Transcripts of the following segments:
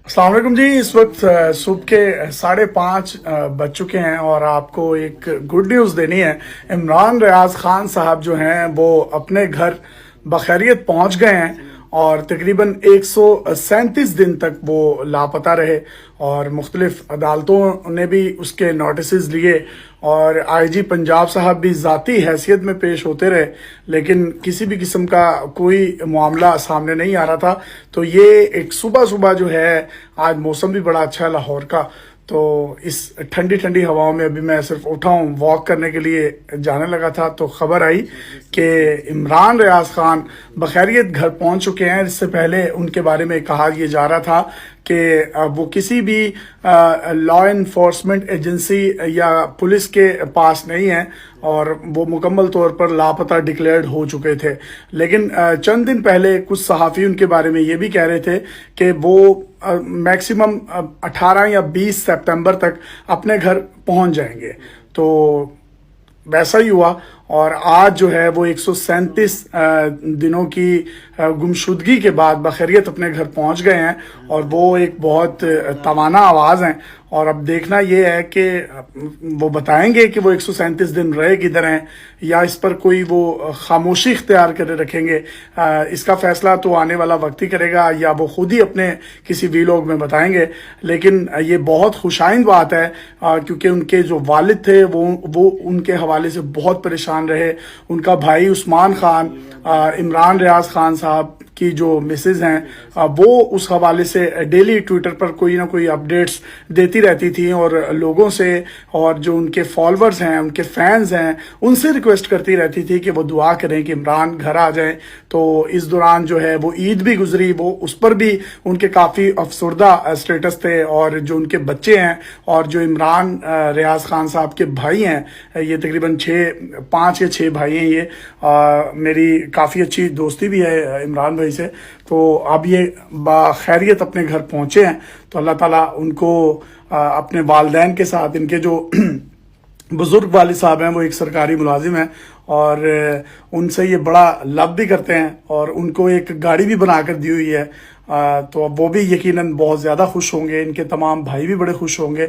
अस्सलाम वालेकुम जी। इस वक्त सुबह के 5:30 बज चुके हैं और आपको एक गुड न्यूज़ देनी है। इमरान रियाज खान साहब जो हैं वो अपने घर बखैरियत पहुंच गए हैं और तकरीबन 137 दिन तक वो लापता रहे और मुख्तलिफ अदालतों ने भी उसके नोटिस लिए और आईजी पंजाब साहब भी ज़ाती हैसियत में पेश होते रहे, लेकिन किसी भी किस्म का कोई मामला सामने नहीं आ रहा था। तो ये एक सुबह सुबह जो है, आज मौसम भी बड़ा अच्छा है लाहौर का, तो इस ठंडी ठंडी हवाओं में अभी मैं सिर्फ उठा हूँ, वॉक करने के लिए जाने लगा था तो खबर आई कि इमरान रियाज खान बखैरियत घर पहुंच चुके हैं। इससे पहले उनके बारे में कहा यह जा रहा था कि वो किसी भी लॉ इन्फोर्समेंट एजेंसी या पुलिस के पास नहीं है और वो मुकम्मल तौर पर लापता डिक्लेयर्ड हो चुके थे। लेकिन चंद दिन पहले कुछ सहाफ़ी उनके बारे में ये भी कह रहे थे कि वो मैक्सिमम 18 या 20 सितंबर तक अपने घर पहुंच जाएंगे। तो वैसा ही हुआ और आज जो है वो 137 दिनों की गुमशुदगी के बाद बखैरियत अपने घर पहुंच गए हैं और वो एक बहुत तवाना आवाज़ हैं। और अब देखना ये है कि वो बताएंगे कि वो 137 दिन रहे किधर हैं या इस पर कोई वो खामोशी इख्तियार करे रखेंगे। इसका फैसला तो आने वाला वक्त ही करेगा या वो खुद ही अपने किसी वीलॉग में बताएंगे। लेकिन ये बहुत खुशाइंद बात है क्योंकि उनके जो वालिद थे वो उनके हवाले से बहुत परेशान रहे। उनका भाई उस्मान खान, इमरान रियाज खान साहब की जो मिसेज हैं वो उस हवाले से डेली ट्विटर पर कोई ना कोई अपडेट्स देती रहती थी और लोगों से और जो उनके फॉलोअर्स हैं, उनके फैंस हैं, उनसे रिक्वेस्ट करती रहती थी कि वो दुआ करें कि इमरान घर आ जाएं। तो इस दौरान जो है वो ईद भी गुजरी, वो उस पर भी उनके काफ़ी अफसरदा स्टेटस थे। और जो उनके बच्चे हैं और जो इमरान रियाज खान साहब के भाई हैं, ये तकरीबन 5 या 6 भाई हैं। ये मेरी काफ़ी अच्छी दोस्ती भी है इमरान भाई से। तो अब ये बाखैरियत अपने घर पहुंचे हैं तो अल्लाह ताला उनको अपने वालिदैन के साथ, इनके जो बुजुर्ग वालिद साहब हैं वो एक सरकारी मुलाजिम हैं और उनसे ये बड़ा लव भी करते हैं और उनको एक गाड़ी भी बना कर दी हुई है। तो अब वो भी यकीनन बहुत ज़्यादा खुश होंगे, इनके तमाम भाई भी बड़े खुश होंगे।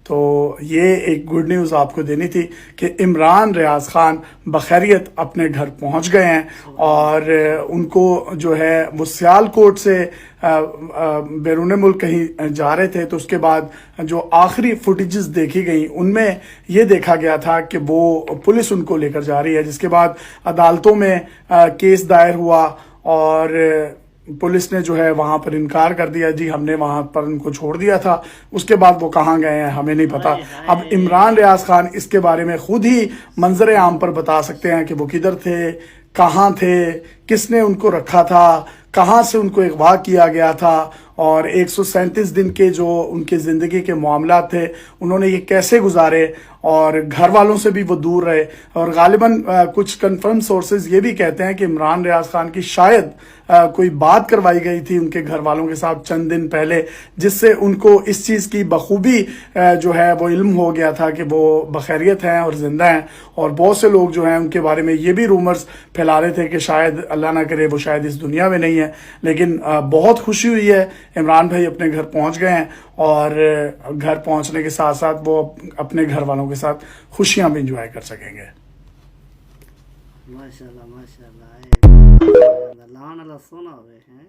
तो ये एक गुड न्यूज़ आपको देनी थी कि इमरान रियाज खान बखैरियत अपने घर पहुंच गए हैं और उनको जो है वो सियालकोट से बैरून मुल्क कहीं जा रहे थे। तो उसके बाद जो आखिरी फुटेजेस देखी गई उनमें ये देखा गया था कि वो पुलिस उनको लेकर जा रही है, जिसके बाद अदालतों में केस दायर हुआ और पुलिस ने जो है वहां पर इनकार कर दिया, जी हमने वहां पर उनको छोड़ दिया था। उसके बाद वो कहाँ गए हैं हमें नहीं पता। अब इमरान रियाज खान इसके बारे में खुद ही मंजर आम पर बता सकते हैं कि वो किधर थे, कहाँ थे, किसने उनको रखा था, कहाँ से उनको अगवा किया गया था और 137 दिन के जो उनकी ज़िंदगी के मामला थे उन्होंने ये कैसे गुजारे और घर वालों से भी वो दूर रहे। और गालिबन कुछ कंफर्म सोर्सेज ये भी कहते हैं कि इमरान रियाज खान की शायद कोई बात करवाई गई थी उनके घर वालों के साथ चंद दिन पहले, जिससे उनको इस चीज़ की बखूबी जो है वो इल्म हो गया था कि वो बखैरियत हैं और ज़िंदा हैं। और बहुत से लोग जो हैं उनके बारे में ये भी रूमर्स फैला रहे थे कि शायद अल्लाह ना करे वो शायद इस दुनिया में नहीं है। लेकिन बहुत खुशी हुई है, इमरान भाई अपने घर पहुंच गए हैं और घर पहुंचने के साथ साथ वो अपने घर वालों के साथ खुशियां भी इंजॉय कर सकेंगे। माशाल्लाह माशाल्लाह, लान अल्लाह सोना हुए हैं।